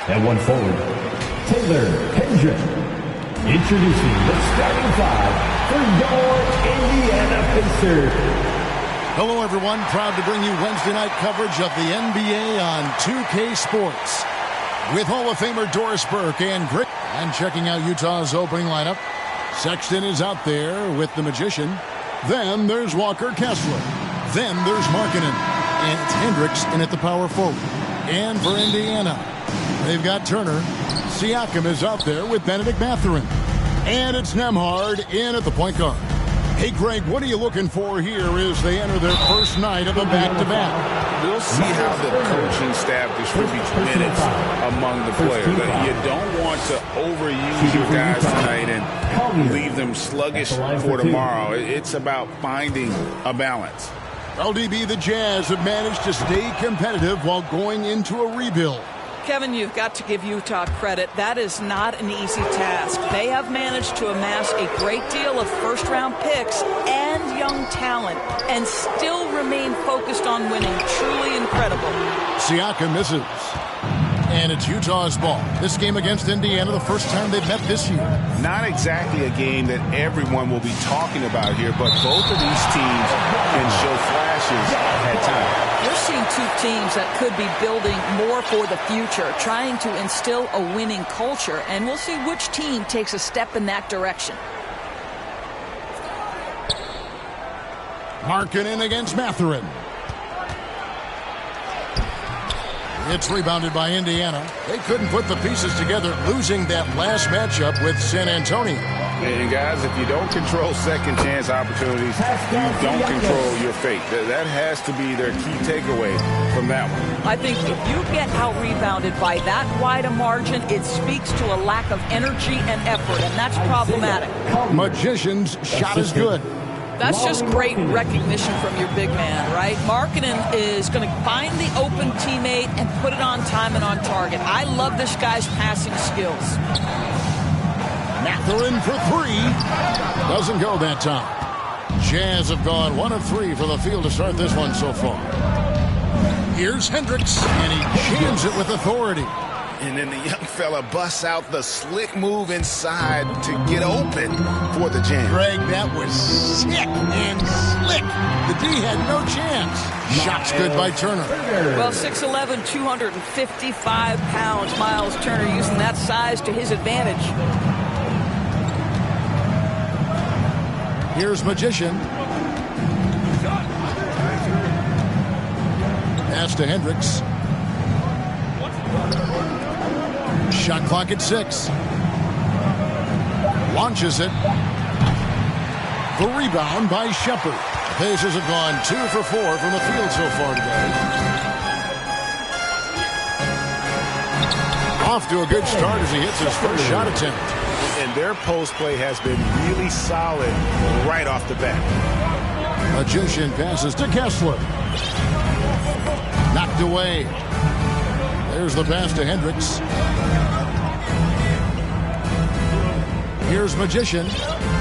And one forward, Taylor Hendrick. Introducing the starting five for your Indiana Pacers. Hello, everyone. Proud to bring you Wednesday night coverage of the NBA on 2K Sports. With Hall of Famer Doris Burke and Grit. And checking out Utah's opening lineup. Sexton is out there with the Magician. Then there's Walker Kessler. Then there's Markkanen. And it's Hendricks in at the power forward. And for Indiana, they've got Turner. Siakam is out there with Benedict Mathurin. And it's Nembhard in at the point guard. Hey, Greg, what are you looking for here as they enter their first night of a back-to-back? We'll see how the coaching staff distributes minutes among the players. You don't want to overuse your guys tonight and leave them sluggish for tomorrow. It's about finding a balance. LDB, the Jazz have managed to stay competitive while going into a rebuild. Kevin, you've got to give Utah credit. That is not an easy task. They have managed to amass a great deal of first-round picks and young talent and still remain focused on winning. Truly incredible. Siakam misses. And it's Utah's ball. This game against Indiana, the first time they've met this year. Not exactly a game that everyone will be talking about here, but both of these teams can show flashes at times. You're seeing two teams that could be building more for the future, trying to instill a winning culture, and we'll see which team takes a step in that direction. Markkanen against Mathurin. It's rebounded by Indiana. They couldn't put the pieces together, losing that last matchup with San Antonio. And guys, if you don't control second chance opportunities, you don't control your fate. That has to be their key takeaway from that one. I think if you get out-rebounded by that wide a margin, it speaks to a lack of energy and effort, and that's problematic. Magician's shot is good. That's just great recognition from your big man, right? Markkanen is going to find the open teammate and put it on time and on target. I love this guy's passing skills. Mathurin for three. Doesn't go that time. Jazz have gone 1 of 3 for the field to start this one so far. Here's Hendricks, and he jams it with authority. And then the young fella busts out the slick move inside to get open for the jam. Greg, that was sick and slick. The D had no chance. Shot's good by Turner. Well, 6'11", 255 pounds. Miles Turner using that size to his advantage. Here's Magician. Pass to Hendricks. Shot clock at 6. Launches it. The rebound by Shepard. The Pacers have gone 2 for 4 from the field so far today. Off to a good start as he hits his first shot attempt. And their post play has been really solid right off the bat. Magician passes to Kessler. Knocked away. There's the pass to Hendricks. Here's Magician.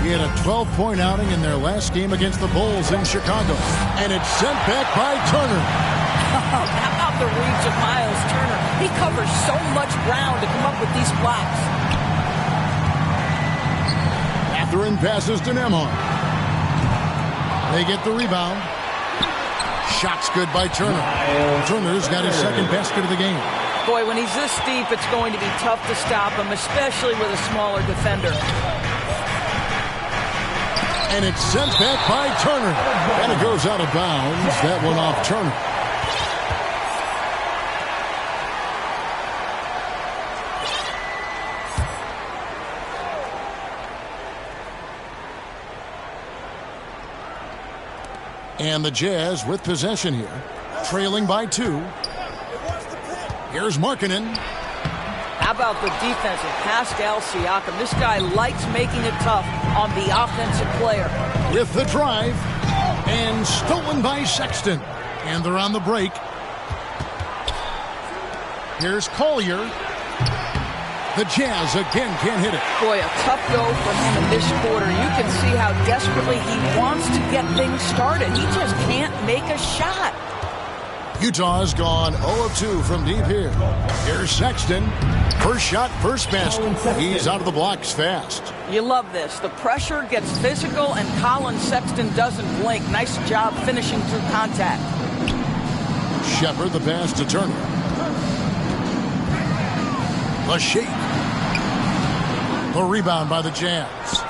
He had a 12-point outing in their last game against the Bulls in Chicago. And it's sent back by Turner. How about the reach of Miles Turner? He covers so much ground to come up with these blocks. Mathurin passes to Nembhard. They get the rebound. Shot's good by Turner. Turner's got his second basket of the game. Boy, when he's this deep, it's going to be tough to stop him, especially with a smaller defender. And it's sent back by Turner. And it goes out of bounds. That one off Turner. And the Jazz with possession here, trailing by 2. Here's Markkanen. How about the defense of Pascal Siakam? This guy likes making it tough on the offensive player. With the drive, and stolen by Sexton. And they're on the break. Here's Collier. The Jazz again can't hit it. Boy, a tough go for him in this quarter. You can see how desperately he wants to get things started. He just can't make a shot. Utah's gone 0 of 2 from deep here. Here's Sexton. First shot, first basket. He's out of the blocks fast. You love this. The pressure gets physical, and Colin Sexton doesn't blink. Nice job finishing through contact. Shepard, the pass to Turner. The shake. The rebound by the Jazz.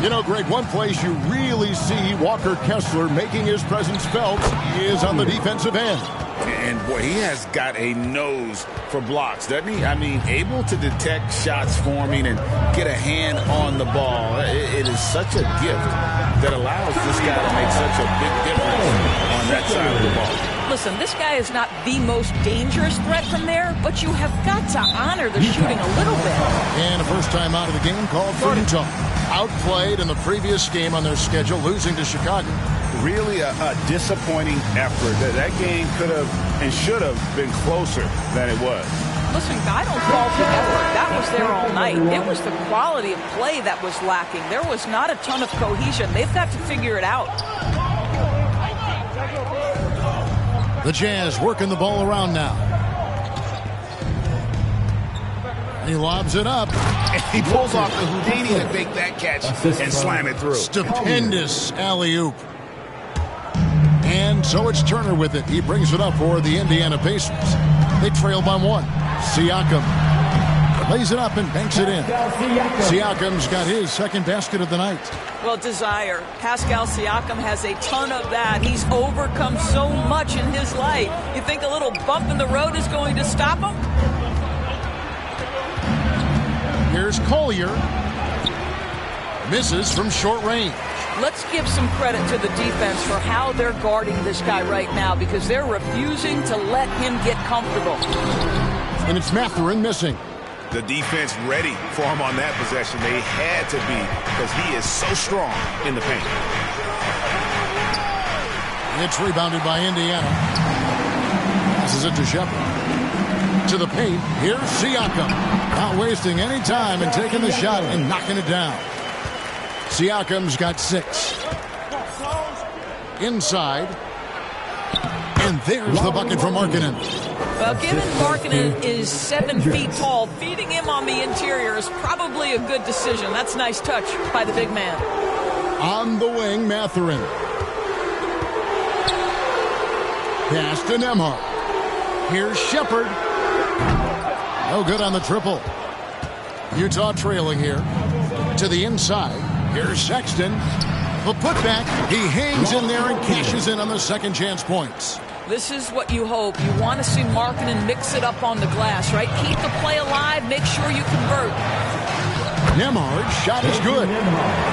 You know, Greg, one place you really see Walker Kessler making his presence felt is on the defensive end. And, boy, he has got a nose for blocks, doesn't he? I mean, able to detect shots forming and get a hand on the ball. It is such a gift that allows this guy to make such a big difference on that side of the ball. Listen, this guy is not the most dangerous threat from there, but you have got to honor the shooting a little bit. And a first time out of the game called for Utah. Outplayed in the previous game on their schedule, losing to Chicago. Really a disappointing effort. That game could have and should have been closer than it was. Listen, I don't fault the effort. That was there all night. It was the quality of play that was lacking. There was not a ton of cohesion. They've got to figure it out. The Jazz working the ball around now. He lobs it up. And he pulls off the Houdini to make that catch and slam it through. Stupendous alley-oop. And so it's Turner with it. He brings it up for the Indiana Pacers. They trail by 1. Siakam lays it up and banks it in. Siakam's got his second basket of the night. Well, desire. Pascal Siakam has a ton of that. He's overcome so much in his life. You think a little bump in the road is going to stop him? Here's Collier. Misses from short range. Let's give some credit to the defense for how they're guarding this guy right now, because they're refusing to let him get comfortable. And it's Mathurin missing. The defense ready for him on that possession. They had to be, because he is so strong in the paint. It's rebounded by Indiana. This is it to Shepard. To the paint. Here's Siakam. Not wasting any time and taking the shot and knocking it down. Siakam's got 6. Inside. And there's the bucket from Markkanen. Well, given Markkanen is 7 feet tall, feeding him on the interior is probably a good decision. That's a nice touch by the big man. On the wing, Mathurin. Pass to Nembhard. Here's Shepard. No good on the triple. Utah trailing here. To the inside. Here's Sexton. The putback. He hangs in there and cashes in on the second chance points. This is what you hope. You want to see Markkanen mix it up on the glass, right? Keep the play alive. Make sure you convert. Nembhard's shot is good.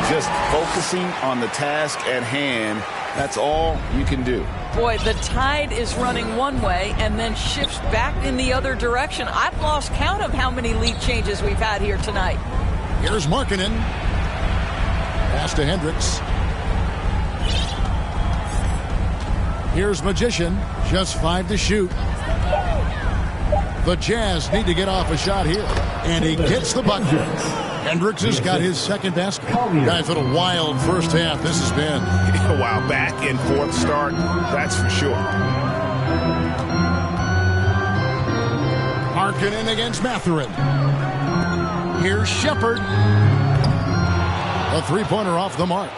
Just focusing on the task at hand. That's all you can do. Boy, the tide is running one way and then shifts back in the other direction. I've lost count of how many lead changes we've had here tonight. Here's Markkanen. Pass to Hendricks. Here's Magician. Just 5 to shoot. The Jazz need to get off a shot here. And he gets the bucket. Hendricks has got his second basket. Guys, what a wild first half this has been. Wow, back and forth start, that's for sure. Markkanen against Mathurin. Here's Shepard. A three-pointer off the mark.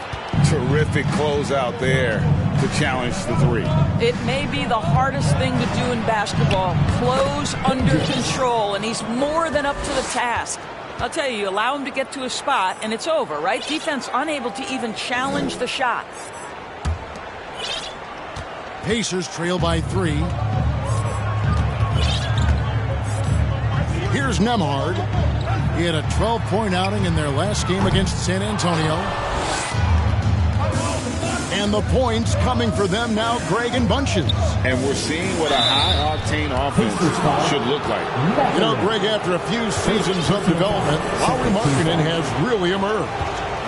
Terrific closeout there to challenge the 3. It may be the hardest thing to do in basketball. Close under control, and he's more than up to the task. I'll tell you, you allow him to get to a spot, and it's over, right? Defense unable to even challenge the shot. Pacers trail by 3. Here's Nembhard. He had a 12-point outing in their last game against San Antonio. And the points coming for them now, Greg, in bunches. And we're seeing what a high-octane offense should look like. You know, Greg, after a few seasons of development, Lauri Markkanen has really emerged.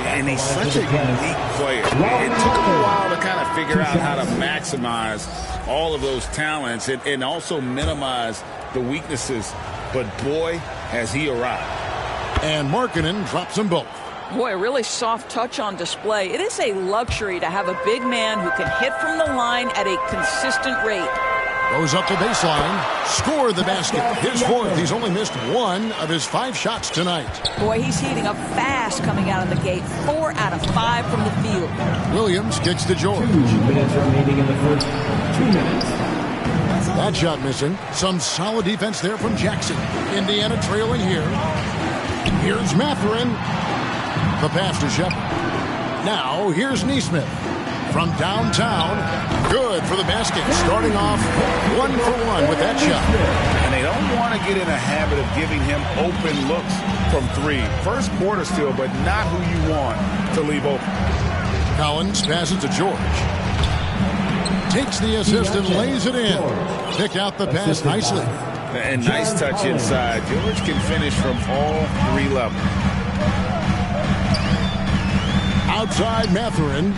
And he's such a unique player. It took him a while to kind of figure out how to maximize all of those talents and also minimize the weaknesses. But, boy, has he arrived. And Markkanen drops them both. Boy, a really soft touch on display. It is a luxury to have a big man who can hit from the line at a consistent rate. Goes up the baseline. Scored the basket. His fourth. He's only missed one of his 5 shots tonight. Boy, he's heating up fast coming out of the gate. 4 out of 5 from the field. Williams kicks to George. 2 minutes remaining in the first. 2 minutes. That shot missing. Some solid defense there from Jackson. Indiana trailing here. Here's Mathurin. The pass to Shepard. Now, here's Nesmith. From downtown. Good for the basket. Starting off 1-for-1 with that shot. And they don't want to get in a habit of giving him open looks from 3. First quarter still, but not who you want to leave open. Collins passes to George. Takes the assist and lays it in. Pick out the pass nicely. And nice touch inside. George can finish from all 3 levels. Outside Mathurin.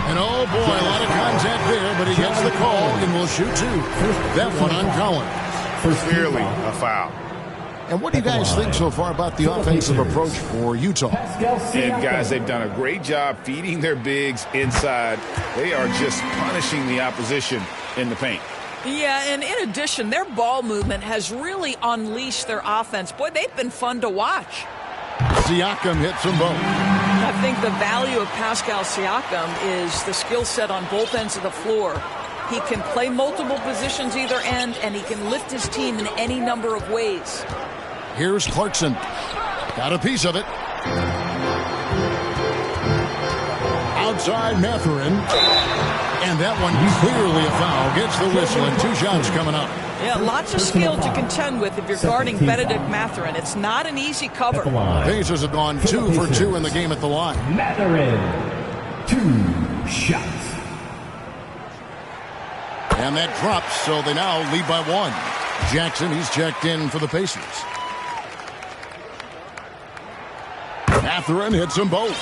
And oh boy, a lot of contact there, but he gets the call and will shoot 2. That one on Collins. Clearly a foul. And what do you guys think so far about the offensive approach for Utah? And guys, they've done a great job feeding their bigs inside. They are just punishing the opposition in the paint. Yeah, and in addition, their ball movement has really unleashed their offense. Boy, they've been fun to watch. Siakam hits them both. I think the value of Pascal Siakam is the skill set on both ends of the floor. He can play multiple positions either end, and he can lift his team in any number of ways. Here's Clarkson. Got a piece of it. Outside Mathurin. And that one clearly a foul. Gets the whistle and 2 shots coming up. Yeah, lots of skill to contend with if you're guarding Benedict Mathurin. It's not an easy cover. Pacers have gone 2 for 2 in the game at the line. Mathurin. 2 shots. And that drops, so they now lead by 1. Jackson, he's checked in for the Pacers. Mathurin hits them both.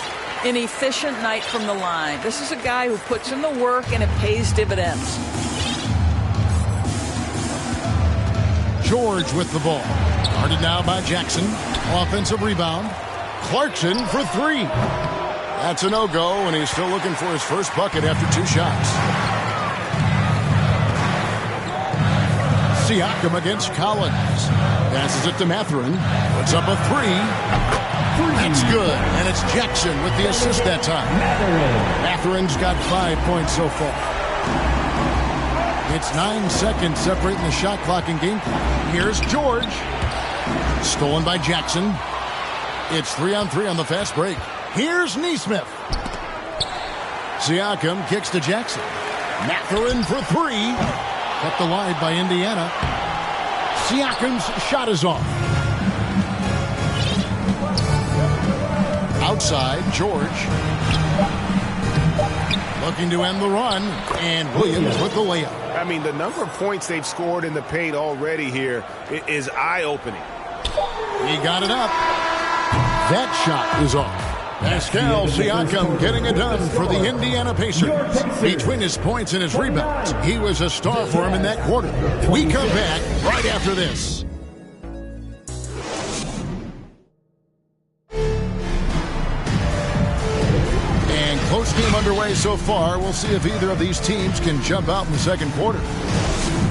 An efficient night from the line. This is a guy who puts in the work and it pays dividends. George with the ball. Guarded now by Jackson. Offensive rebound. Clarkson for 3. That's a no-go, and he's still looking for his first bucket after 2 shots. Siakam against Collins. Passes it to Mathurin. Puts up a 3. That's good, and it's Jackson with the assist that time. Mathurin's got 5 points so far. It's 9 seconds separating the shot clock and game clock. Here's George. Stolen by Jackson. It's 3-on-3 on the fast break. Here's Nesmith. Siakam kicks to Jackson. Mathurin for 3. Kept alive by Indiana. Siakam's shot is off. Outside, George. Looking to end the run. And Williams with the layup. I mean, the number of points they've scored in the paint already here is eye-opening. He got it up. That shot is off. Pascal Siakam getting it done for the Indiana Pacers. Between his points and his rebounds, he was a star for him in that quarter. We come back right after this. And close game underway so far. We'll see if either of these teams can jump out in the second quarter.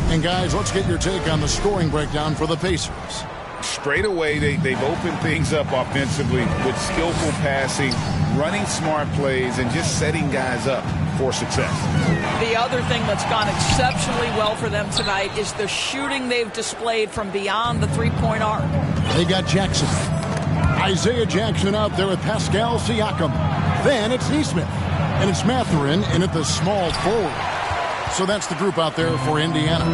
And guys, let's get your take on the scoring breakdown for the Pacers. Straight away, they've opened things up offensively with skillful passing, running smart plays, and just setting guys up for success. The other thing that's gone exceptionally well for them tonight is the shooting they've displayed from beyond the three-point arc. They got Jackson. Isaiah Jackson out there with Pascal Siakam. Then it's Nesmith. And it's Mathurin in at the small forward. So that's the group out there for Indiana.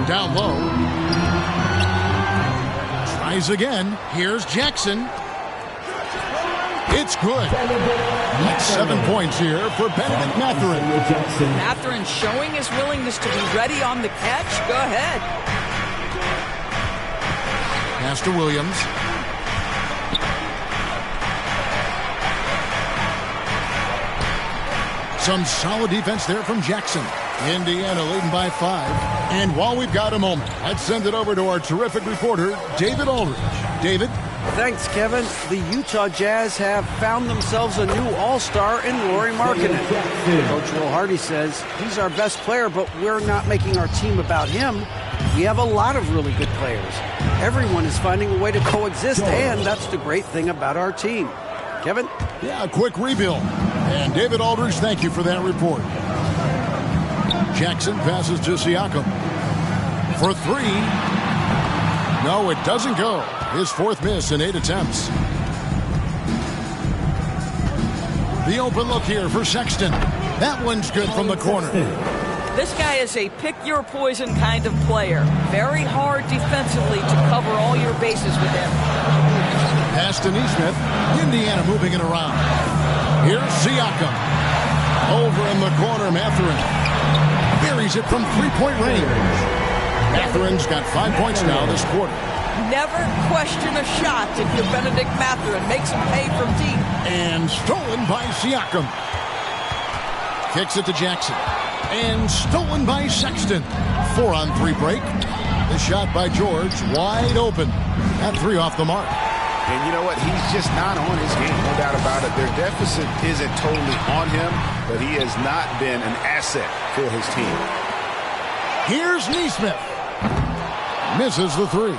Down low. Tries again. Here's Jackson. It's good. That's 7 points here for Benedict Mathurin. Mathurin showing his willingness to be ready on the catch. Go ahead. Pass to Williams. Some solid defense there from Jackson. Indiana leading by 5. And while we've got a moment, let's send it over to our terrific reporter, David Aldridge. David? Thanks, Kevin. The Utah Jazz have found themselves a new all-star in Lauri Markkanen. Coach Will Hardy says he's our best player, but we're not making our team about him. We have a lot of really good players. Everyone is finding a way to coexist, and that's the great thing about our team. Kevin? Yeah, a quick rebuild. And David Aldridge, thank you for that report. Jackson passes to Siakam. For three. No, it doesn't go. His fourth miss in 8 attempts. The open look here for Sexton. That one's good from the corner. This guy is a pick-your-poison kind of player. Very hard defensively to cover all your bases with him. Pass to Nesmith. Indiana moving it around. Here's Siakam. Over in the corner, Mathurin. Buries it from three-point range. Mathurin's got 5 points now this quarter. Never question a shot if you're Benedict Mathurin. Makes him pay from deep. And stolen by Siakam. Kicks it to Jackson. And stolen by Sexton. 4-on-3 break. The shot by George wide open. At 3 off the mark. And you know what? He's just not on his game, no doubt about it. Their deficit isn't totally on him, but he has not been an asset for his team. Here's Nesmith. Misses the three.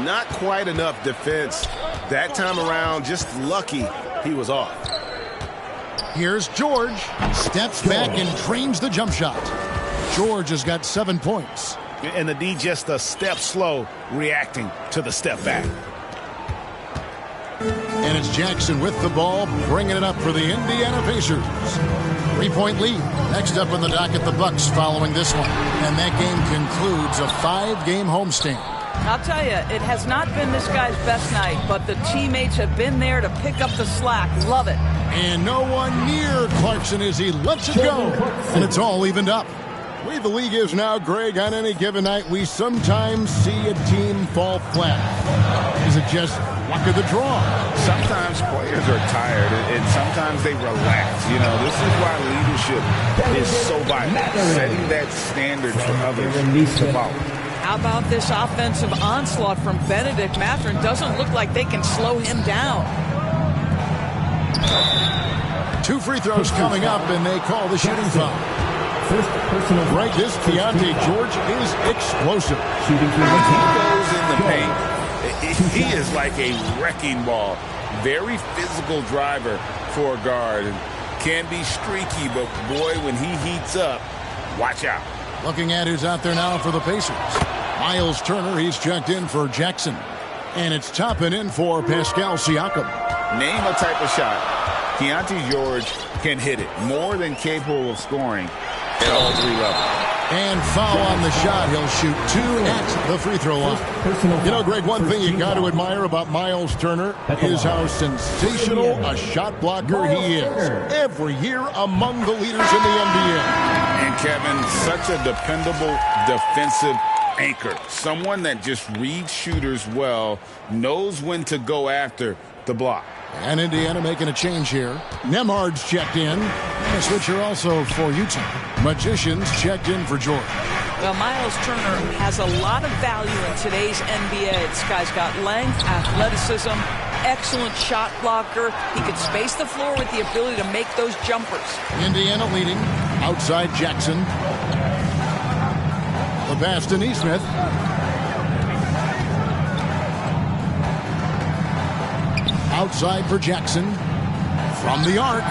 Not quite enough defense. That time around, just lucky he was off. Here's George. Steps back and trains the jump shot. George has got 7 points. And the D just a step slow reacting to the step back. And it's Jackson with the ball, bringing it up for the Indiana Pacers. 3-point lead. Next up in the docket, the Bucks following this one. And that game concludes a 5-game homestand. I'll tell you, it has not been this guy's best night, but the teammates have been there to pick up the slack. Love it. And no one near Clarkson as he lets it go. And it's all evened up. The way the league is now, Greg, on any given night, we sometimes see a team fall flat. Is it just luck of the draw? Sometimes players are tired, and sometimes they relax. You know, this is why leadership is so vital. Setting that standard for others to follow. How about this offensive onslaught from Benedict Mathurin? Doesn't look like they can slow him down. 2 free throws coming up, and they call the shooting foul. Right, this Keontae George is explosive. He goes in the paint. He is like a wrecking ball. Very physical driver for a guard. And can be streaky, but boy, when he heats up, watch out. Looking at who's out there now for the Pacers. Miles Turner, he's checked in for Jackson. And it's topping in for Pascal Siakam. Name a type of shot. Keontae George can hit it. More than capable of scoring at all 3 levels. And foul on the shot. He'll shoot 2 at the free throw line. You know, Greg, one thing you got to admire about Miles Turner is how sensational a shot blocker he is. Every year among the leaders in the NBA. And Kevin, such a dependable defensive anchor. Someone that just reads shooters well, knows when to go after the block. And Indiana making a change here. Nembhard's checked in. And a switcher also for Utah. Magicians checked in for George. Well, Miles Turner has a lot of value in today's NBA. This guy's got length, athleticism, excellent shot blocker. He could space the floor with the ability to make those jumpers. Indiana leading. Outside Jackson. The pass to Nesmith. Outside for Jackson. From the arc.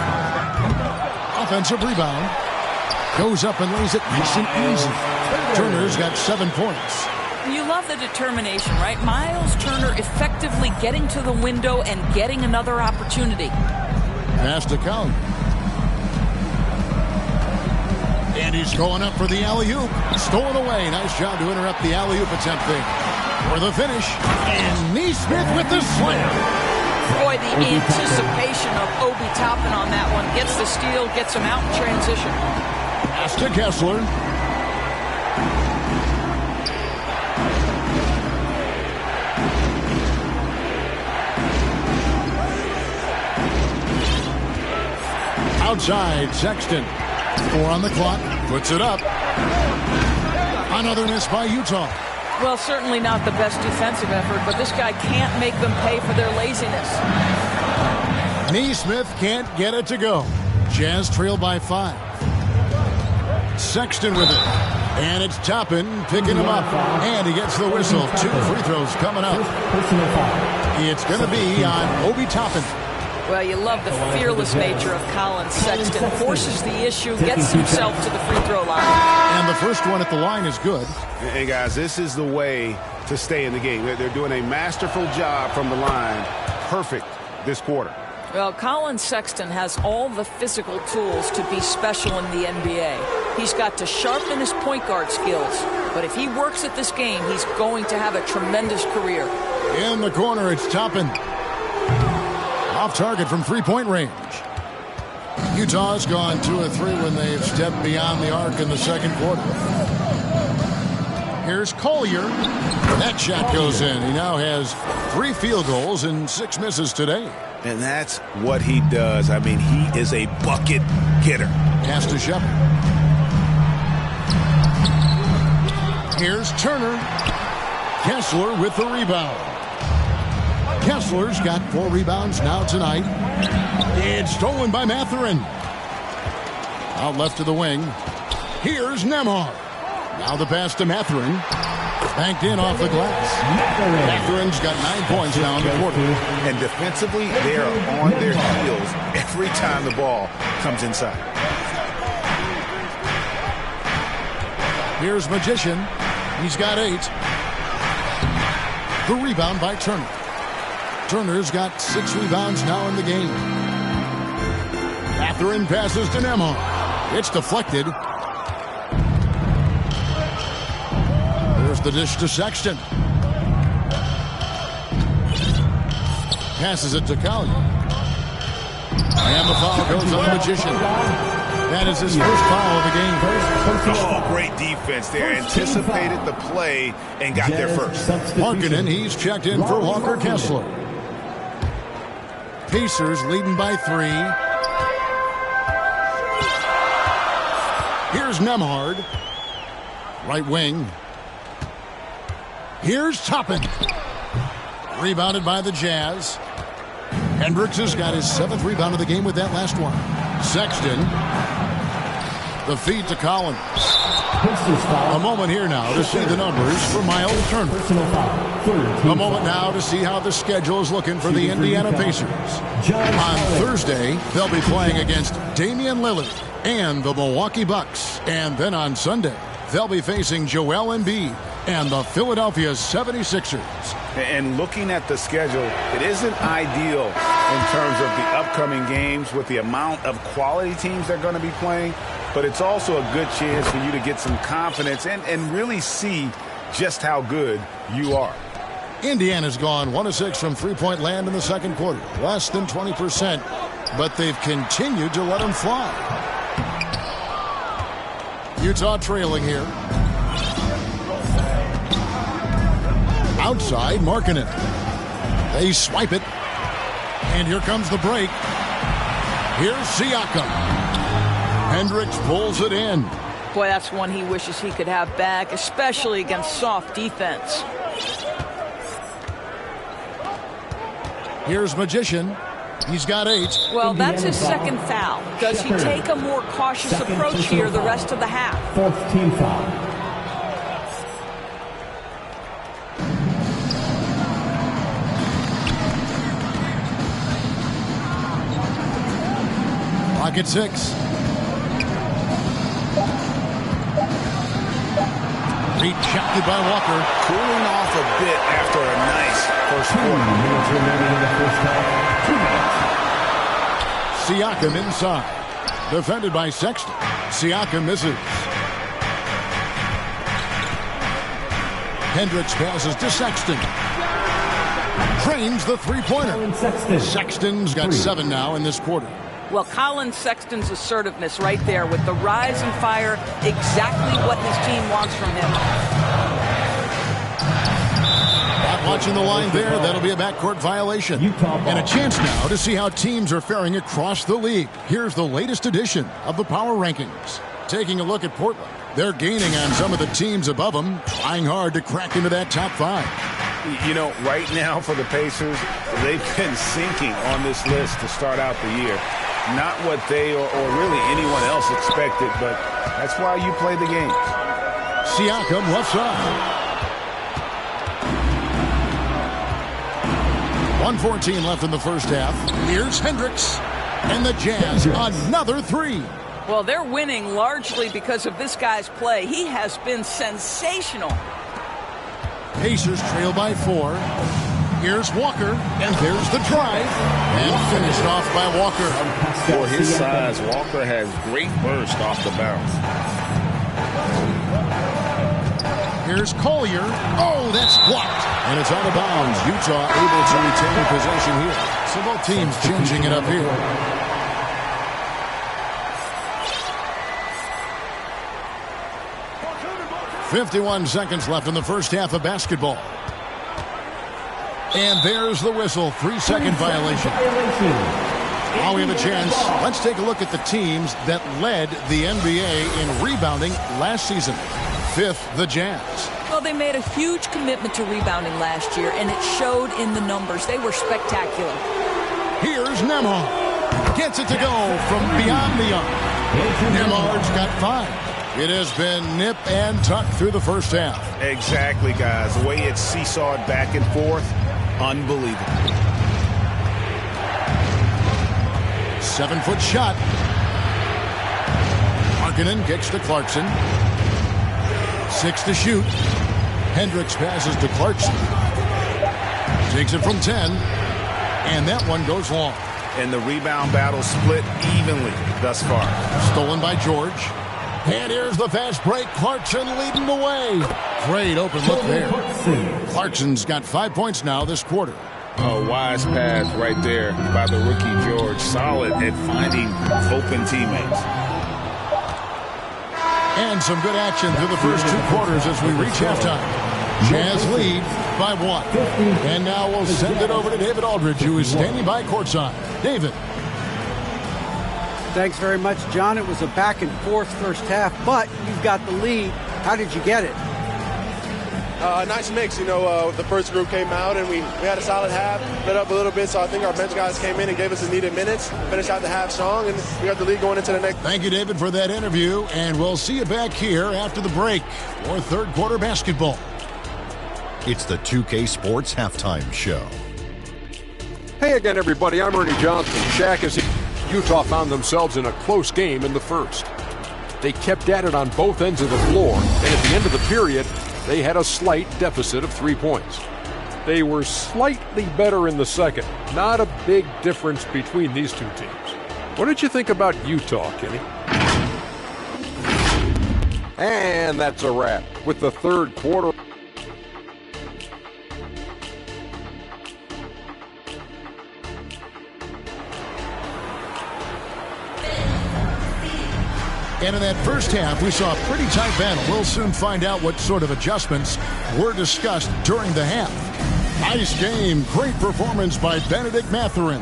Offensive rebound. Goes up and lays it nice and easy. Turner's got 7 points. You love the determination, right? Miles Turner effectively getting to the window and getting another opportunity. Pass to Collier. And he's going up for the alley-oop. Stolen away. Nice job to interrupt the alley-oop attempt there. For the finish. And Nesmith with the slam. Boy, the anticipation of Obi Toppin on that one. Gets the steal, gets him out in transition. Pass to Kessler. Outside, Sexton. 4 on the clock. Puts it up. Another miss by Utah. Well, certainly not the best defensive effort, but this guy can't make them pay for their laziness. Neesmith can't get it to go. Jazz trail by 5. Sexton with it. And it's Toppin picking him up. And he gets the whistle. 2 free throws coming up. It's going to be on Obi Toppin. Well, you love the fearless nature of Colin Sexton. Forces the issue, gets himself to the free throw line. And the first one at the line is good. Hey, guys, this is the way to stay in the game. They're doing a masterful job from the line. Perfect this quarter. Well, Colin Sexton has all the physical tools to be special in the NBA. He's got to sharpen his point guard skills. But if he works at this game, he's going to have a tremendous career. In the corner, it's Toppin. Off target from three-point range. Utah's gone 2 of 3 when they've stepped beyond the arc in the second quarter. Here's Collier. That shot goes in. He now has 3 field goals and 6 misses today. And that's what he does. I mean, he is a bucket getter. Pass to Shepard. Here's Turner. Kessler with the rebound. Kessler's got 4 rebounds now tonight. It's stolen by Mathurin. Out left to the wing. Here's Nembhard. Now the pass to Mathurin. Banked in off the glass. Mathurin's got 9 points now in the quarter. And defensively, they are on their heels every time the ball comes inside. Here's Magician. He's got 8. The rebound by Turner. Turner's got 6 rebounds now in the game. Mathurin passes to Nembhard. It's deflected. There's the dish to Sexton. Passes it to Collier. And the foul goes on the Magician. That is his first foul of the game. Oh, great defense there. Anticipated the play and got there first. Markkanen, he's checked in for Walker Kessler. Pacers leading by 3. Here's Nembhard. Right wing. Here's Toppin. Rebounded by the Jazz. Hendricks has got his 7th rebound of the game with that last one. Sexton. The feed to Collins. A moment here now to see the numbers for Miles Turner. A moment now to see how the schedule is looking for the Indiana Pacers. On Thursday, they'll be playing against Damian Lillard and the Milwaukee Bucks. And then on Sunday, they'll be facing Joel Embiid and the Philadelphia 76ers. And looking at the schedule, it isn't ideal in terms of the upcoming games with the amount of quality teams they're going to be playing. But it's also a good chance for you to get some confidence and really see just how good you are. Indiana's gone 1 of 6 from three-point land in the second quarter. Less than 20%, but they've continued to let them fly. Utah trailing here. Outside, Markkanen. They swipe it. And here comes the break. Here's Siakam. Hendricks pulls it in. Boy, that's one he wishes he could have back, especially against soft defense. Here's Magician. He's got 8. Well, that's his second foul. Does he take a more cautious approach here the rest of the half? 4th team foul. Clock at 6. Rejected by Walker. Cooling off a bit after a nice first quarter. Siakam inside. Defended by Sexton. Siakam misses. Hendricks passes to Sexton. Drains the three-pointer. Sexton's got 7 now in this quarter. Well, Colin Sexton's assertiveness right there with the rise and fire, exactly what his team wants from him. Not watching the line there. That'll be a backcourt violation. And a chance now to see how teams are faring across the league. Here's the latest edition of the Power Rankings. Taking a look at Portland. They're gaining on some of the teams above them, trying hard to crack into that top 5. You know, right now for the Pacers, they've been sinking on this list to start out the year. Not what they or really anyone else expected, but that's why you play the game. Siakam left side. 1:14 left in the first half. Here's Hendricks. And the Jazz, another 3. Well, they're winning largely because of this guy's play. He has been sensational. Pacers trail by 4. Here's Walker, and there's the drive. And finished off by Walker. For his size, Walker has great burst off the bounce. Here's Collier. Oh, that's blocked. And it's out of bounds. Utah able to retain possession here. So both teams changing it up here. .51 seconds left in the first half of basketball. And there's the whistle. 3-second violation. Now we have a chance. Let's take a look at the teams that led the NBA in rebounding last season. 5th, the Jazz. Well, they made a huge commitment to rebounding last year, and it showed in the numbers. They were spectacular. Here's Nembhard. Gets it to go from beyond the arc. Nembhard's got 5. It has been nip and tuck through the first half. Exactly, guys. The way it's seesawed back and forth, unbelievable. 7-foot shot. Markkanen kicks to Clarkson. 6 to shoot. Hendricks passes to Clarkson. Takes it from 10. And that one goes long. And the rebound battle split evenly thus far. Stolen by George. And here's the fast break. Clarkson leading the way. Great open look there. Clarkson's got 5 points now this quarter. A wise pass right there by the rookie George. Solid at finding open teammates. And some good action through the first 2 quarters as we reach halftime. Jazz lead by 1. And now we'll send it over to David Aldridge, who is standing by courtside. David. Thanks very much, John. It was a back and forth first half, but you've got the lead. How did you get it? Nice mix. You know, the first group came out and we had a solid half, let up a little bit, so I think our bench guys came in and gave us the needed minutes, finished out the half strong, and we got the lead going into the next. Thank you, David, for that interview, and we'll see you back here after the break for third quarter basketball. It's the 2K Sports Halftime Show. Hey again, everybody. I'm Ernie Johnson. Shaq is here. Utah found themselves in a close game in the first. They kept at it on both ends of the floor, and at the end of the period, they had a slight deficit of 3 points. They were slightly better in the second. Not a big difference between these two teams. What did you think about Utah, Kenny? And that's a wrap with the third quarter. And in that first half, we saw a pretty tight battle. We'll soon find out what sort of adjustments were discussed during the half. Nice game. Great performance by Benedict Mathurin.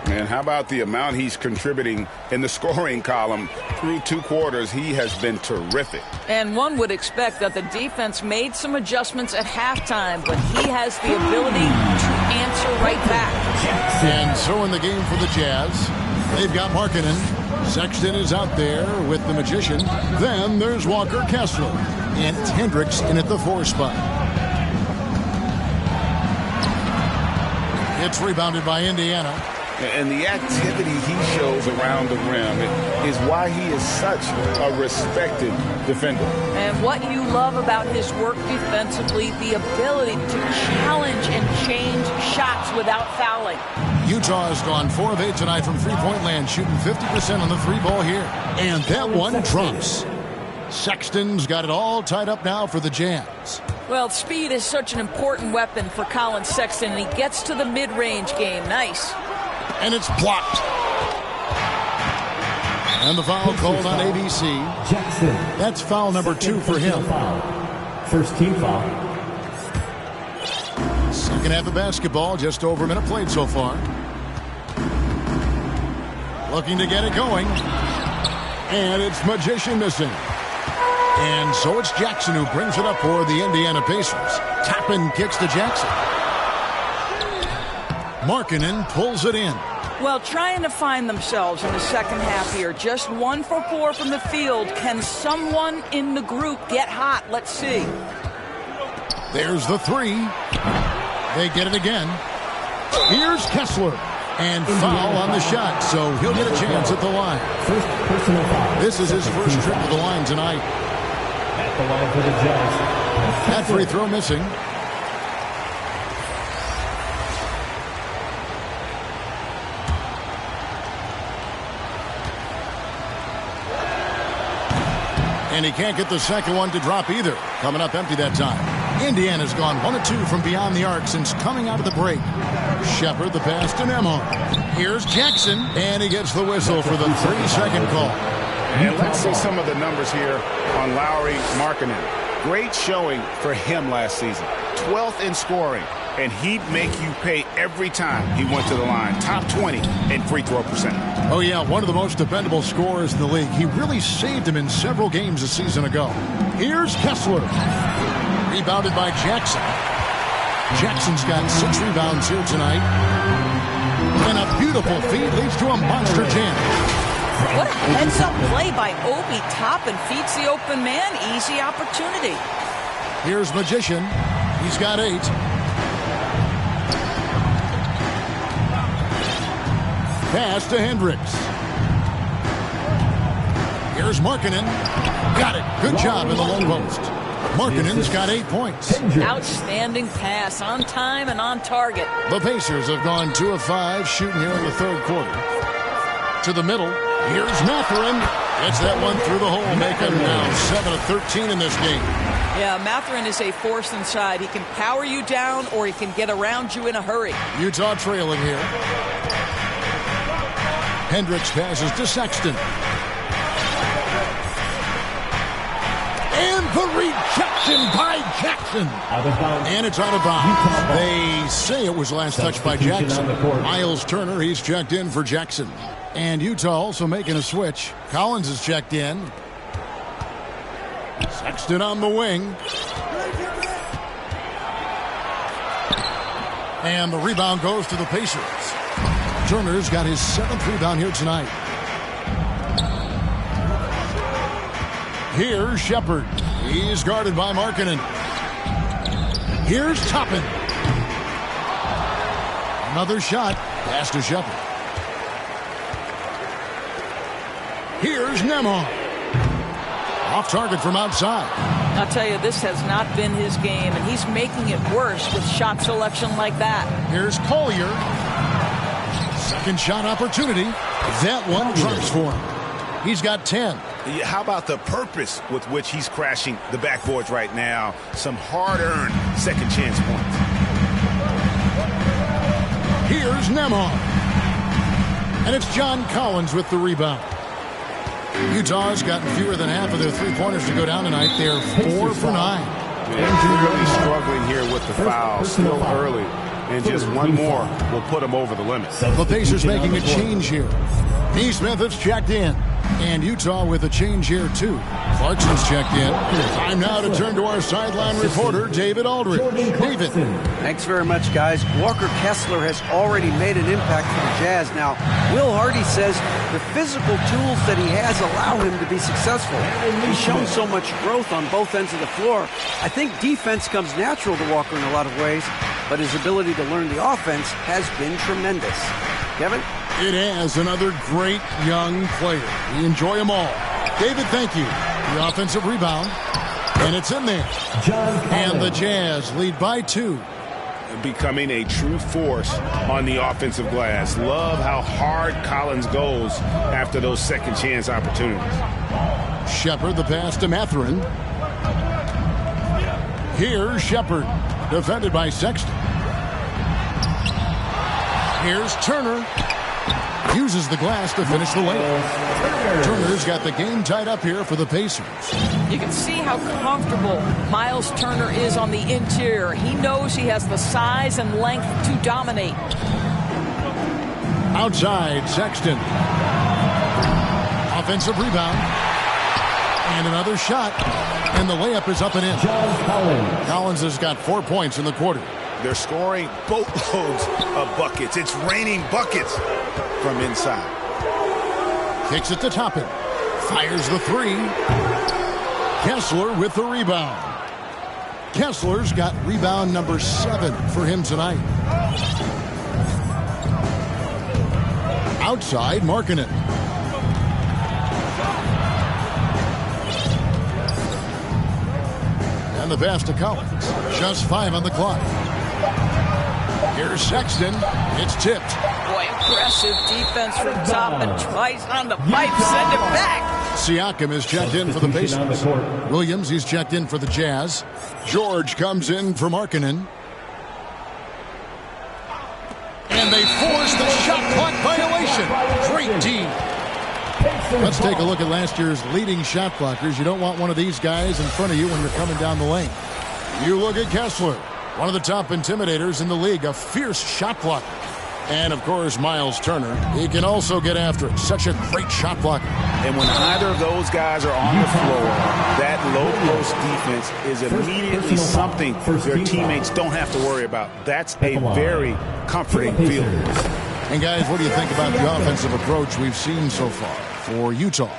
And how about the amount he's contributing in the scoring column? Through 2 quarters, he has been terrific. And one would expect that the defense made some adjustments at halftime, but he has the ability to answer right back. And so in the game for the Jazz, they've got Markkanen. Sexton is out there with the Magician. Then there's Walker Kessler. And it's Hendricks in at the 4 spot. It's rebounded by Indiana. And the activity he shows around the rim is why he is such a respected defender. And what you love about his work defensively, the ability to challenge and change shots without fouling. Utah has gone 4 of 8 tonight from three-point land, shooting 50% on the 3 ball here. And that one drops. Sexton's got it all tied up now for the Jazz. Well, speed is such an important weapon for Colin Sexton, and he gets to the mid-range game. Nice. And it's blocked. And the foul called on ABC. Jackson. That's foul number 2 for him. First team foul. Second half of basketball, just over a minute played so far. Looking to get it going. And it's Magician missing. And so it's Jackson who brings it up for the Indiana Pacers. Toppin kicks to Jackson. Markkanen pulls it in. Well, trying to find themselves in the second half here. Just 1 for 4 from the field. Can someone in the group get hot? Let's see. There's the three. They get it again. Here's Kessler. And foul on the shot, so he'll get a chance at the line. First personal foul. This is his first trip to the line tonight. At the line for the Jazz. That free throw missing. And he can't get the second one to drop either. Coming up empty that time. Indiana's gone 1 of 2 from beyond the arc since coming out of the break. Shepard the pass to Nembhard. Here's Jackson, and he gets the whistle for the 3-second call. And let's see some of the numbers here on Lauri Markkanen. Great showing for him last season. 12th in scoring, and he'd make you pay every time he went to the line. Top 20 in free throw percentage. Oh, yeah, one of the most dependable scorers in the league. He really saved him in several games a season ago. Here's Kessler. Rebounded by Jackson. Jackson's got 6 rebounds here tonight. And a beautiful feed leads to a monster jam. What a heads-up play by Obi. Toppin feeds the open man. Easy opportunity. Here's Magician. He's got 8. Pass to Hendricks. Here's Markkanen. Got it. Good job in the low post. Markkanen's got 8 points. Outstanding pass, on time and on target. The Pacers have gone 2 of 5 shooting here in the third quarter. To the middle. Here's Mathurin. Gets that one through the hole, making now 7 of 13 in this game. Yeah, Mathurin is a force inside. He can power you down or he can get around you in a hurry. Utah trailing here. Hendricks passes to Sexton. And the rejection by Jackson. And it's out of bounds. They say it was last touched by Jackson. Miles Turner, he's checked in for Jackson. And Utah also making a switch. Collins is checked in. Sexton on the wing. And the rebound goes to the Pacers. Turner's got his 7th rebound here tonight. Here's Shepard. He's guarded by Markkanen. Here's Toppin. Another shot. Pass to Shepard. Here's Nembhard. Off target from outside. I'll tell you, this has not been his game, and he's making it worse with shot selection like that. Here's Collier. Second shot opportunity. That one trumps for him. He's got 10. How about the purpose with which he's crashing the backboards right now? Some hard-earned second chance points. Here's Nembhard. And it's John Collins with the rebound. Utah's gotten fewer than half of their three-pointers to go down tonight. They're 4 for 9. And really struggling here with the foul still early. And just one more will put him over the limit. The Pacers making a change here. Neesmith has checked in. And Utah with a change here, too. Clarkson's checked in. Time now to turn to our sideline reporter, David Aldridge. David. Thanks very much, guys. Walker Kessler has already made an impact for the Jazz. Now, Will Hardy says the physical tools that he has allow him to be successful. He's shown so much growth on both ends of the floor. I think defense comes natural to Walker in a lot of ways, but his ability to learn the offense has been tremendous. Kevin? It has another great young player. We enjoy them all. David, thank you. The offensive rebound. And it's in there. And the Jazz lead by 2. Becoming a true force on the offensive glass. Love how hard Collins goes after those second chance opportunities. Shepard, the pass to Mathurin. Here's Shepard, defended by Sexton. Here's Turner. Uses the glass to finish the layup. Turner's got the game tied up here for the Pacers. You can see how comfortable Miles Turner is on the interior. He knows he has the size and length to dominate. Outside, Sexton. Offensive rebound. And another shot. And the layup is up and in. Collins has got 4 points in the quarter. They're scoring boatloads of buckets. It's raining buckets from inside. Kicks it to Toppin. Fires the three. Kessler with the rebound. Kessler's got rebound number 7 for him tonight. Outside, Markkanen. And the pass to Collins. Just 5 on the clock. Here's Sexton. It's tipped. Boy, impressive defense from Toppin. Twice on the pipe, send it back. Siakam is checked in for the Pacers. Williams, he's checked in for the Jazz. George comes in for Markkanen. And they force the shot clock violation. Great D. Let's take a look at last year's leading shot blockers. You don't want one of these guys in front of you when you're coming down the lane. You look at Kessler, one of the top intimidators in the league, a fierce shot blocker. And, of course, Miles Turner. He can also get after it. Such a great shot blocker. And when either of those guys are on the floor, that low-post defense is immediately something their teammates don't have to worry about. That's a very comforting feeling. And, guys, what do you think about the offensive approach we've seen so far for Utah?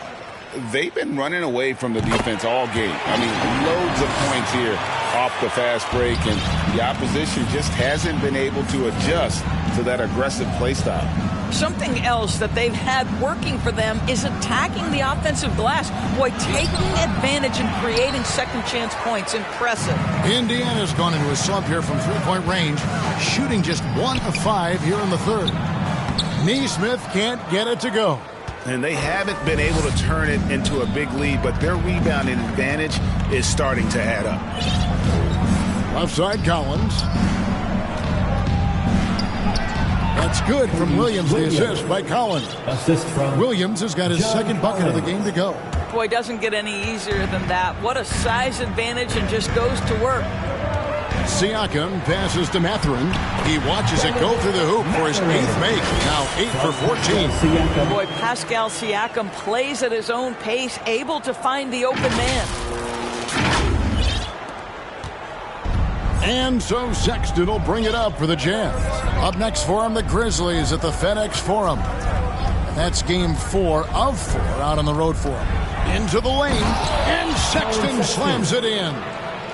They've been running away from the defense all game. I mean, loads of points here off the fast break, and the opposition just hasn't been able to adjust to that aggressive play style. Something else that they've had working for them is attacking the offensive glass. Boy, taking advantage and creating second chance points. Impressive. Indiana's gone into a slump here from three-point range, shooting just 1 of 5 here in the third. Nesmith can't get it to go. And they haven't been able to turn it into a big lead, but their rebounding advantage is starting to add up. Left side, Collins. That's good from Williams, the assist by Collins. Assist from Williams has got his second bucket of the game to go. Boy, doesn't get any easier than that. What a size advantage, and just goes to work. Siakam passes to Mathurin. He watches it go through the hoop for his 8th make. Now 8 for 14. Boy, Pascal Siakam plays at his own pace, able to find the open man. And so Sexton will bring it up for the Jazz. Up next for him, the Grizzlies at the FedEx Forum. That's game 4 of 4 out on the road for him. Into the lane, and Sexton slams it in.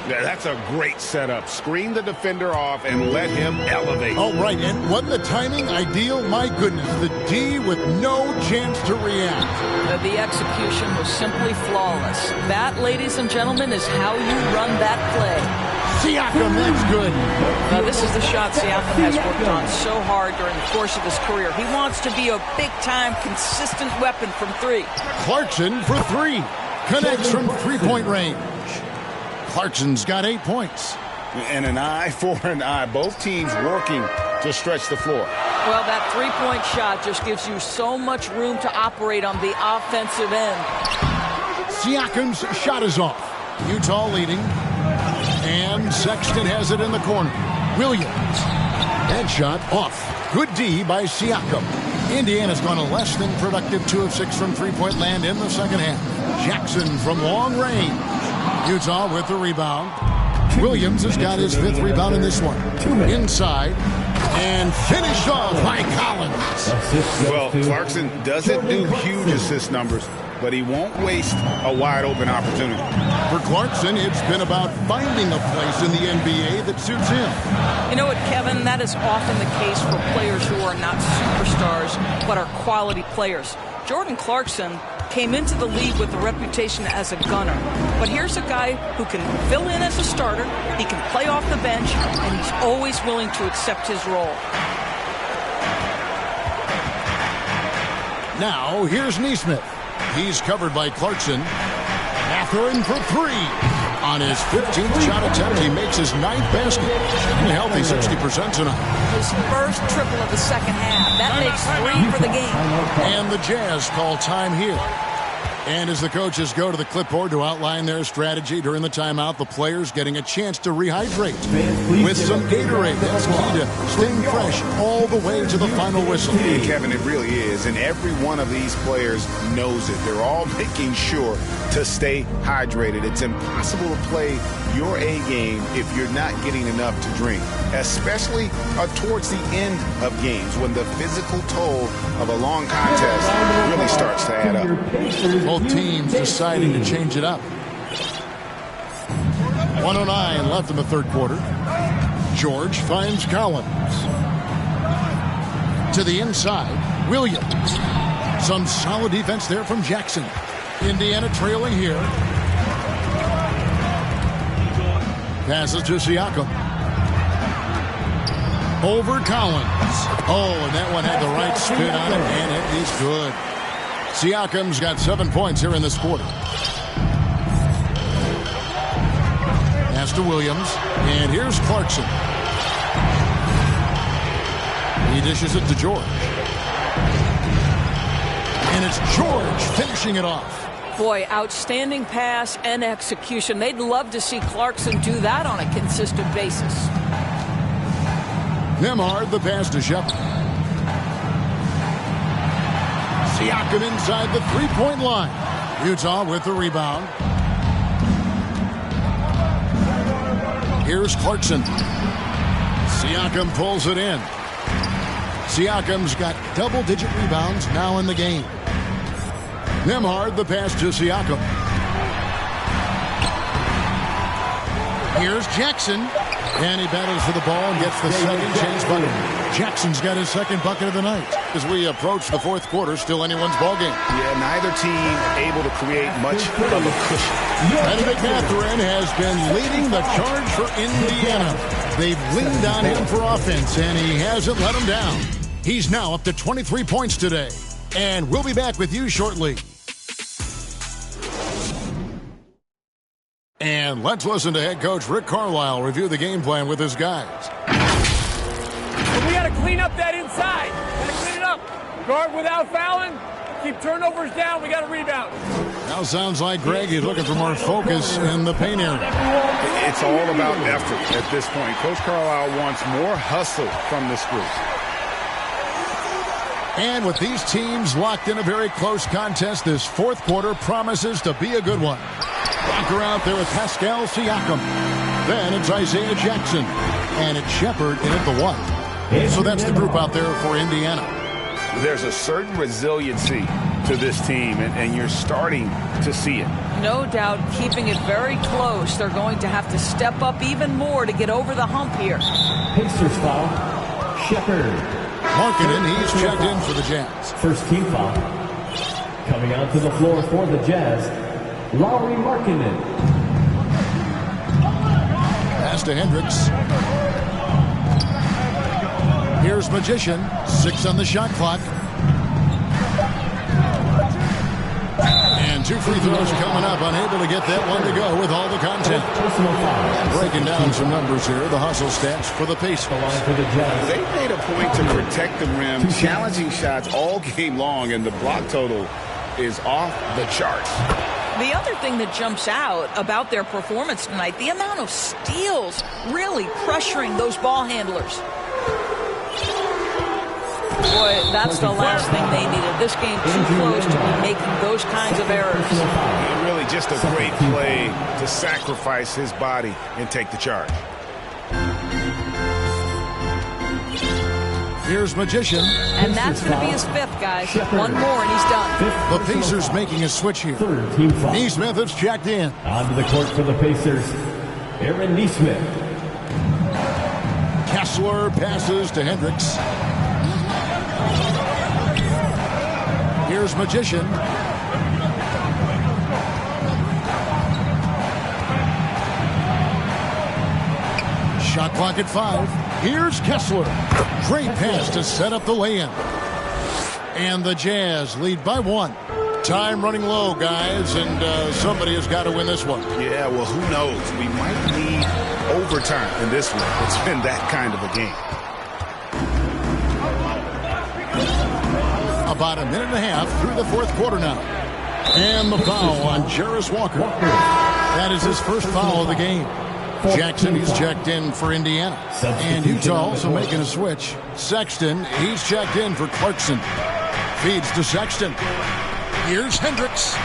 Yeah, that's a great setup. Screen the defender off and let him elevate. Oh, right, and what the timing ideal. My goodness, the D with no chance to react. The execution was simply flawless. That, ladies and gentlemen, is how you run that play. Siakam, that's good. Now, this is the shot Siakam has worked on so hard during the course of his career. He wants to be a big-time, consistent weapon from 3. Clarkson for 3. Connects from three-point range. Clarkson's got 8 points. And an eye for an eye. Both teams working to stretch the floor. Well, that three-point shot just gives you so much room to operate on the offensive end. Siakam's shot is off. Utah leading. And Sexton has it in the corner. Williams. That shot off. Good D by Siakam. Indiana's gone a less than productive 2 of 6 from three-point land in the second half. Jackson from long range. Utah with the rebound. Williams has got his 5th rebound in this one. Inside. And finished off by Collins. Well, Clarkson doesn't do huge assist numbers, but he won't waste a wide-open opportunity. For Clarkson, it's been about finding a place in the NBA that suits him. You know what, Kevin? That is often the case for players who are not superstars, but are quality players. Jordan Clarkson came into the league with a reputation as a gunner. But here's a guy who can fill in as a starter, he can play off the bench, and he's always willing to accept his role. Now, here's Nesmith. He's covered by Clarkson. Mathurin for 3. On his 15th shot attempt, he makes his 9th basket. Shooting a healthy 60% tonight. His first triple of the second half. That makes 3 for the game. And the Jazz call time here. And as the coaches go to the clipboard to outline their strategy during the timeout, the players getting a chance to rehydrate with some Gatorade. That's key to staying fresh all the way to the final whistle. Yeah, Kevin, it really is. And every one of these players knows it. They're all making sure to stay hydrated. It's impossible to play your A game if you're not getting enough to drink, especially towards the end of games when the physical toll of a long contest really starts to add up. Both teams deciding to change it up. 1:09 left in the third quarter. George finds Collins. To the inside, Williams. Some solid defense there from Jackson. Indiana trailing here. Passes to Siakam. Over Collins. Oh, and that one had the right spin on it, and it is good. Siakam's got 7 points here in this quarter. Pass to Williams, and here's Clarkson. He dishes it to George. And it's George finishing it off. Boy, outstanding pass and execution. They'd love to see Clarkson do that on a consistent basis. Nembhard, the pass to Shepard. Siakam inside the three-point line. Utah with the rebound. Here's Clarkson. Siakam pulls it in. Siakam's got double-digit rebounds now in the game. Nembhard, the pass to Siakam. Here's Jackson. And he battles for the ball and gets the second chance bucket. Jackson's got his second bucket of the night. As we approach the fourth quarter, still anyone's ball game. Yeah, neither team able to create much of a cushion. Bennedict Mathurin has been leading the charge for Indiana. They've leaned on him for offense, and he hasn't let them down. He's now up to 23 points today. And we'll be back with you shortly. And let's listen to head coach Rick Carlisle review the game plan with his guys. Well, we got to clean up that inside. Got to clean it up. Guard without fouling. Keep turnovers down. We got to rebound. Now sounds like Greg is looking for more focus in the paint area. It's all about effort at this point. Coach Carlisle wants more hustle from this group. And with these teams locked in a very close contest, this fourth quarter promises to be a good one. Blocker out there with Pascal Siakam. Then it's Isaiah Jackson. And it's Shepard in at the one. So that's the group out there for Indiana. There's a certain resiliency to this team, and you're starting to see it. No doubt, keeping it very close. They're going to have to step up even more to get over the hump here. Pacers foul. Shepard. Markkanen, he's checked in for the Jazz. First team foul. Coming out to the floor for the Jazz, Lauri Markkanen. Pass to Hendricks. Here's Magician. 6 on the shot clock. And 2 free throws coming up. Unable to get that one to go with all the content. Breaking down some numbers here. The hustle stats for the Pacers. They made a point to protect the rim, challenging shots all game long, and the block total is off the charts. The other thing that jumps out about their performance tonight, the amount of steals really pressuring those ball handlers. Boy, that's the last thing they needed. This game too close to be making those kinds of errors. And really just a great play to sacrifice his body and take the charge. Here's Magician. And that's going to be his fifth, guys. One more and he's done. The Pacers making a switch here. Nesmith is checked in. Onto the court for the Pacers, Aaron Nesmith. Kessler passes to Hendricks. Here's Magician. Shot clock at 5. Here's Kessler. Great pass to set up the lay-in. And the Jazz lead by 1. Time running low, guys, and somebody has got to win this one. Yeah, well, who knows? We might need overtime in this one. It's been that kind of a game. About a minute and a half through the fourth quarter now. And the foul on Jarace Walker. That is his first foul of the game. Jackson, he's checked in for Indiana. And Utah also making a switch. Sexton, he's checked in for Clarkson. Feeds to Sexton. Here's Hendricks.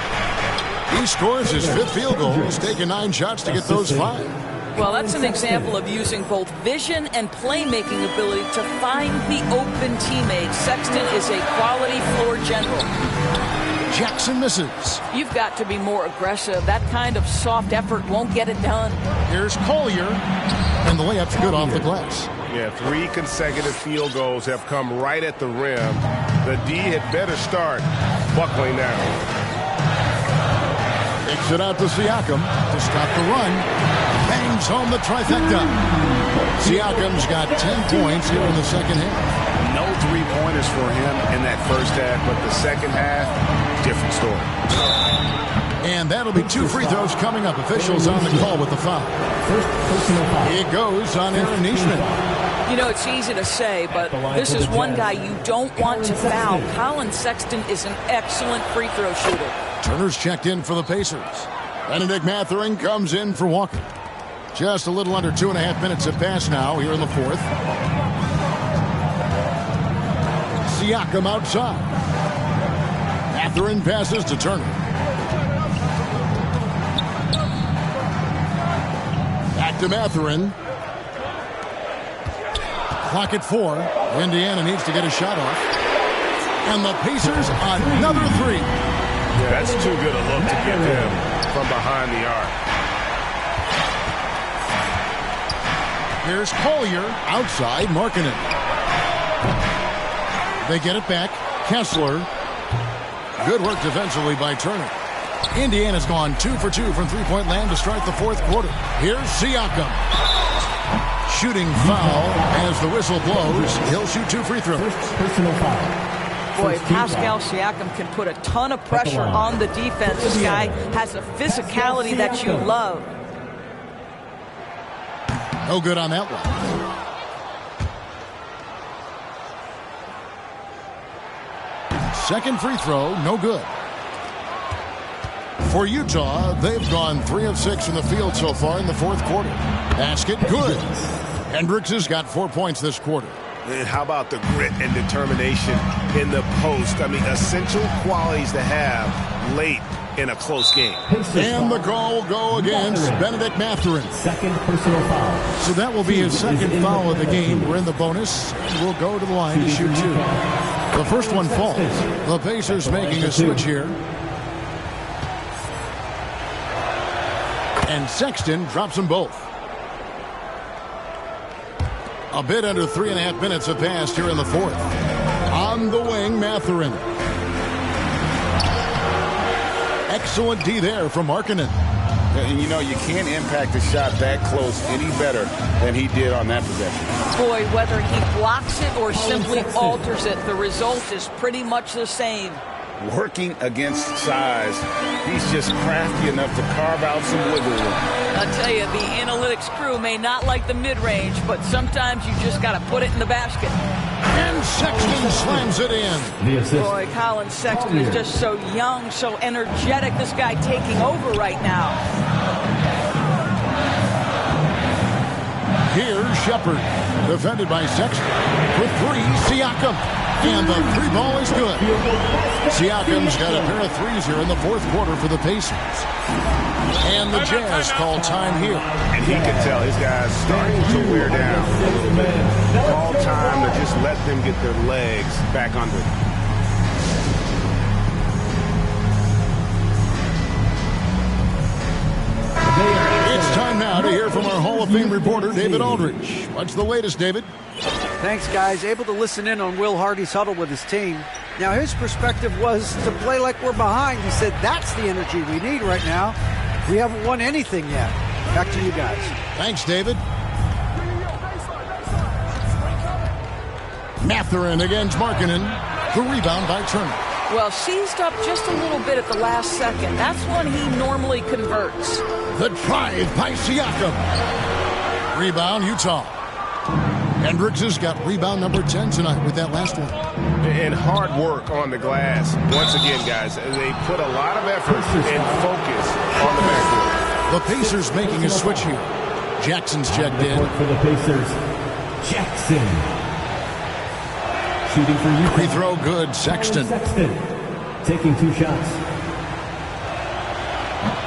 He scores his 5th field goal. He's taken 9 shots to get those 5. Well, that's an example of using both vision and playmaking ability to find the open teammate. Sexton is a quality floor general. Jackson misses. You've got to be more aggressive. That kind of soft effort won't get it done. Here's Collier. And the layup's good off the glass. Yeah, 3 consecutive field goals have come right at the rim. The D had better start buckling down. Takes it out to Siakam to stop the run. Bangs home the trifecta. Siakam's got 10 points here in the second half. No 3-pointers for him in that first half, but the second half, different story. And that'll be 2 free throws coming up. Officials on the call with the foul. It goes on Aaron Nesmith. You know, it's easy to say, but this is one guy you don't want to foul. Colin Sexton is an excellent free throw shooter. Turner's checked in for the Pacers. Benedict Mathurin comes in for Walker. Just a little under 2.5 minutes have passed now here in the 4th. Siakam outside. Mathurin passes to Turner. Back to Mathurin. Clock at 4. Indiana needs to get a shot off. And the Pacers another 3. Yeah, that's too good a look to give him from behind the arc. Here's Collier outside Markkanen. They get it back. Kessler. Good work defensively by Turner. Indiana's gone 2 for 2 from three-point land to start the 4th quarter. Here's Siakam. Shooting foul as the whistle blows. He'll shoot 2 free throws. Personal foul. Boy, Pascal Siakam can put a ton of pressure on the defense. This guy has a physicality that you love. No good on that one. Second free throw, no good. For Utah, they've gone 3 of 6 in the field so far in the 4th quarter. Basket, good. Hendricks has got 4 points this quarter. And how about the grit and determination in the post? I mean, essential qualities to have late in a close game. And the call will go against Benedict Mathurin. Second personal foul. So that will be his second foul of the game. We're in the bonus. We'll go to the line to shoot 2. The first one falls. The Pacers making a switch here. And Sexton drops them both. A bit under 3.5 minutes have passed here in the 4th. On the wing, Mathurin. Excellent D there from Markkanen. And you know, you can't impact a shot that close any better than he did on that possession. Boy, whether he blocks it or simply alters it, the result is pretty much the same. Working against size, he's just crafty enough to carve out some wiggle room. I'll tell you, the analytics crew may not like the mid-range, but sometimes you just got to put it in the basket. And Sexton slams it in. Boy, Colin Sexton is just so young, so energetic. This guy taking over right now. Here's Shepard, defended by Sexton. For 3, Siakam. And the 3 ball is good. Siakam's got a pair of 3s here in the 4th quarter for the Pacers. And the Jazz call time here. And he can tell his guys starting to wear down a little bit. All time to just let them get their legs back under. It's time now to hear from our Hall of Fame reporter, David Aldridge. What's the latest, David? Thanks, guys. Able to listen in on Will Hardy's huddle with his team. Now, his perspective was to play like we're behind. He said that's the energy we need right now. We haven't won anything yet. Back to you guys. Thanks, David. Mathurin against Markkanen. The rebound by Turner. Well, seized up just a little bit at the last second. That's when he normally converts. The drive by Siakam. Rebound, Utah. Hendricks has got rebound number 10 tonight with that last one. And hard work on the glass. Once again, guys, they put a lot of effort and focus on the backboard. The Pacers making a switch here. Jackson's checked in. For the Pacers, Jackson. Shooting for you. Free throw good, Sexton. Taking 2 shots.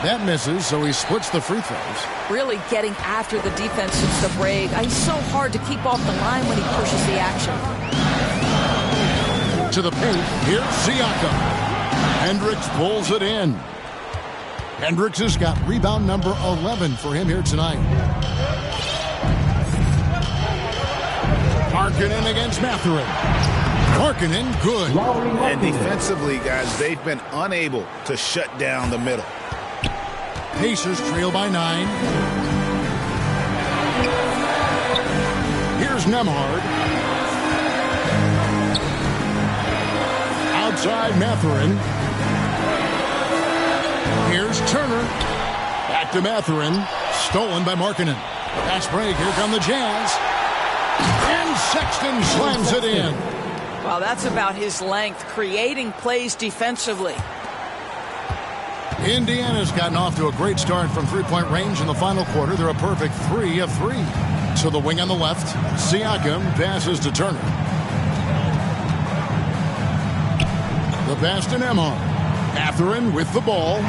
That misses, so he splits the free throws. Really getting after the defense since the break. He's so hard to keep off the line when he pushes the action. To the paint, here's Siakam. Hendricks pulls it in. Hendricks has got rebound number 11 for him here tonight. Markkanen against Mathurin. Markkanen, good. And defensively, guys, they've been unable to shut down the middle. Pacers trail by 9. Here's Nembhard. Outside Mathurin. Here's Turner. Back to Mathurin. Stolen by Markkanen. Fast break. Here come the Jazz. And Sexton slams it in. Wow, that's about his length, creating plays defensively. Indiana's gotten off to a great start from three-point range in the final quarter. They're a perfect 3 of 3. To the wing on the left, Siakam passes to Turner. The pass to Nembhard. Mathurin with the ball.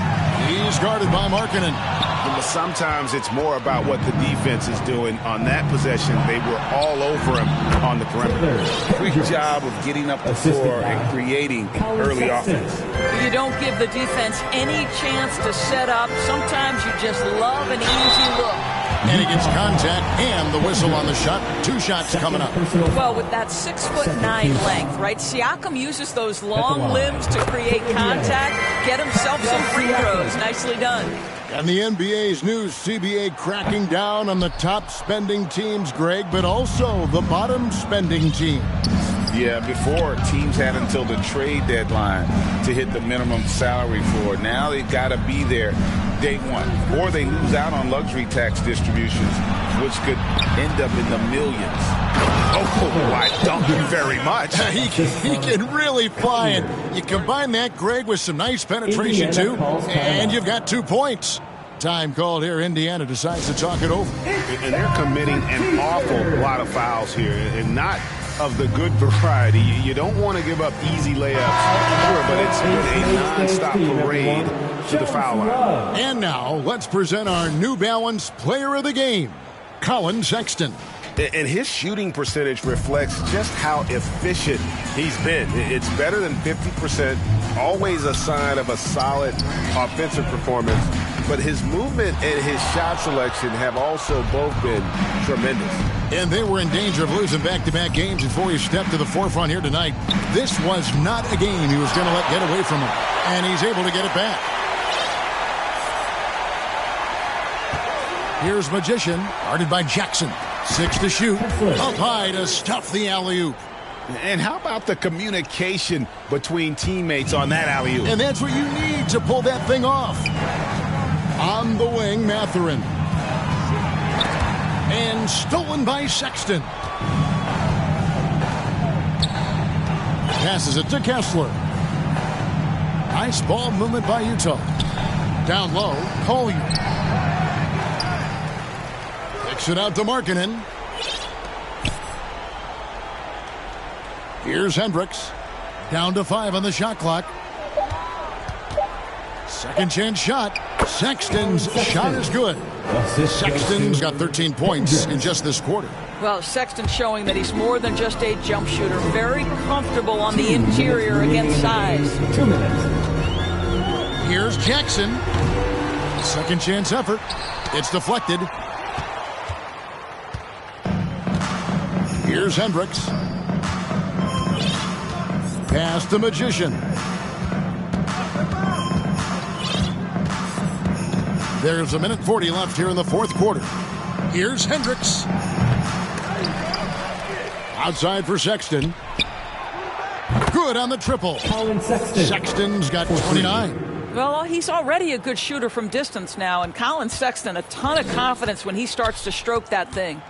He's guarded by Markkanen. But sometimes it's more about what the defense is doing. On that possession, they were all over him on the perimeter. Great job of getting up the floor and creating early offense. You don't give the defense any chance to set up. Sometimes you just love an easy look. And he gets contact and the whistle on the shot. 2 shots coming up. Well, with that 6'9" length, right? Siakam uses those long limbs to create contact, get himself some free throws. Nicely done. And the NBA's new CBA cracking down on the top spending teams, Greg, but also the bottom spending teams. Yeah, before teams had until the trade deadline to hit the minimum salary floor. Now they've got to be there day one, or they lose out on luxury tax distributions, which could end up in the millions. Oh, I don't very much. He can really fly it. You combine that, Greg, with some nice penetration, too, and you've got 2 points. Time called here. Indiana decides to talk it over. And they're committing an awful lot of fouls here, and not of the good variety. You don't want to give up easy layups, sure, but it's been a non-stop parade to the foul line. And now, let's present our New Balance Player of the Game, Collin Sexton. And his shooting percentage reflects just how efficient he's been. It's better than 50%, always a sign of a solid offensive performance. But his movement and his shot selection have also both been tremendous. And they were in danger of losing back-to-back games before he stepped to the forefront here tonight. This was not a game he was going to let get away from him. And he's able to get it back. Here's Magician, guarded by Jackson. 6 to shoot. Up high to stuff the alley-oop. And how about the communication between teammates on that alley-oop? And that's what you need to pull that thing off. On the wing, Mathurin. And stolen by Sexton. Passes it to Kessler. Nice ball movement by Utah. Down low, Collier. Kicks it out to Markkanen. Here's Hendricks. Down to 5 on the shot clock. Second chance shot. Sexton's shot is good. Sexton's got 13 points in just this quarter. Well, Sexton showing that he's more than just a jump shooter. Very comfortable on the interior against size. 2 minutes. Here's Jackson. Second chance effort. It's deflected. Here's Hendricks. Pass to Magician. There's 1:40 left here in the fourth quarter. Here's Hendricks. Outside for Sexton. Good on the triple. Sexton's got 29. Well, he's already a good shooter from distance now, and Collin Sexton, a ton of confidence when he starts to stroke that thing.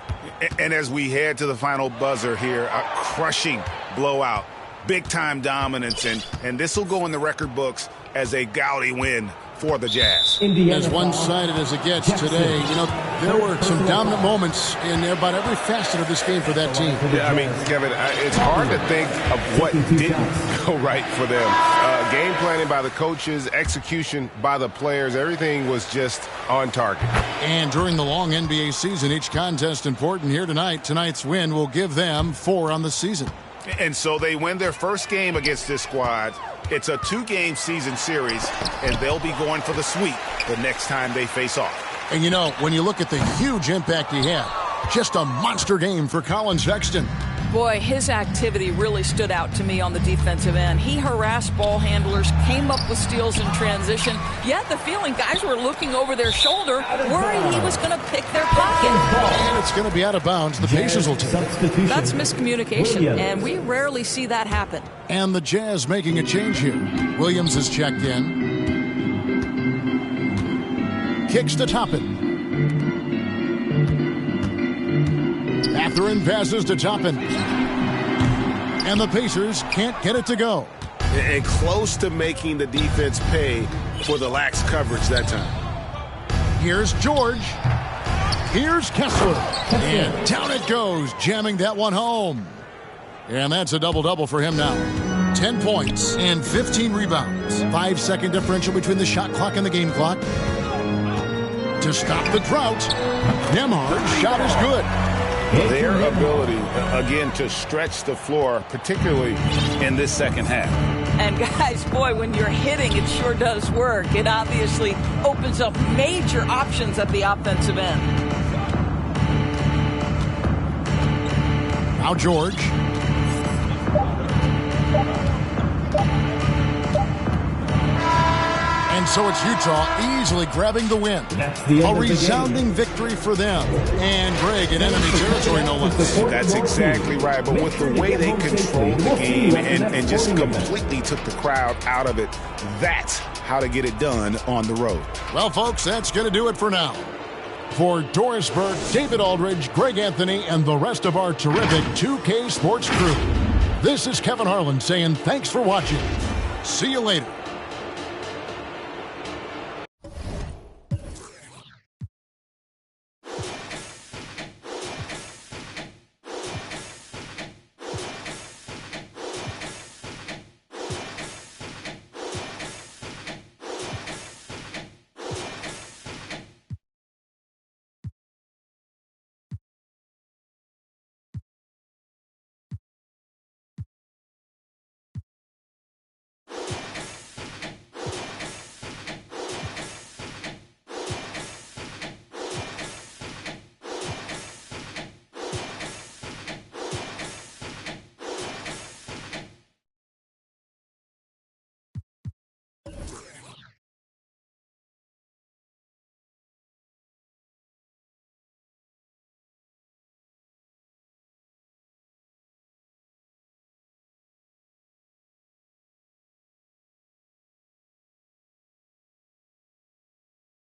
And as we head to the final buzzer here, a crushing blowout, big-time dominance, and this will go in the record books as a gaudy win for the Jazz. As one-sided as it gets today, you know, there were some dominant moments in about every facet of this game for that team. Yeah, I mean, Kevin, it's hard to think of what didn't go right for them. Game planning by the coaches, execution by the players, everything was just on target. And during the long NBA season, each contest important here tonight. Tonight's win will give them 4 on the season. And so they win their first game against this squad. It's a 2-game season series, and they'll be going for the sweep the next time they face off. And, you know, when you look at the huge impact he had, just a monster game for Colin Sexton. Boy, his activity really stood out to me on the defensive end. He harassed ball handlers, came up with steals in transition. You had the feeling guys were looking over their shoulder, worried he was going to pick their pocket. And it's going to be out of bounds. The Pacers will take it. That's miscommunication, and we rarely see that happen. And the Jazz making a change here. Williams is checked in. Kicks to Toppin. Mathurin passes to Toppin. And the Pacers can't get it to go. And close to making the defense pay for the lax coverage that time. Here's George. Here's Kessler. And down it goes, jamming that one home. And that's a double-double for him now. 10 points and 15 rebounds. 5-second differential between the shot clock and the game clock. To stop the drought, Nembhard's shot is good. Their ability, again, to stretch the floor, particularly in this second half. And guys, boy, when you're hitting, it sure does work. It obviously opens up major options at the offensive end. Now George. And so it's Utah easily grabbing the win. A resounding victory for them. And Greg in enemy territory, no less. That's exactly right. But with the way they controlled the game and just completely took the crowd out of it, that's how to get it done on the road. Well, folks, that's going to do it for now. For Doris Burke, David Aldridge, Greg Anthony, and the rest of our terrific 2K Sports crew, this is Kevin Harlan saying thanks for watching. See you later.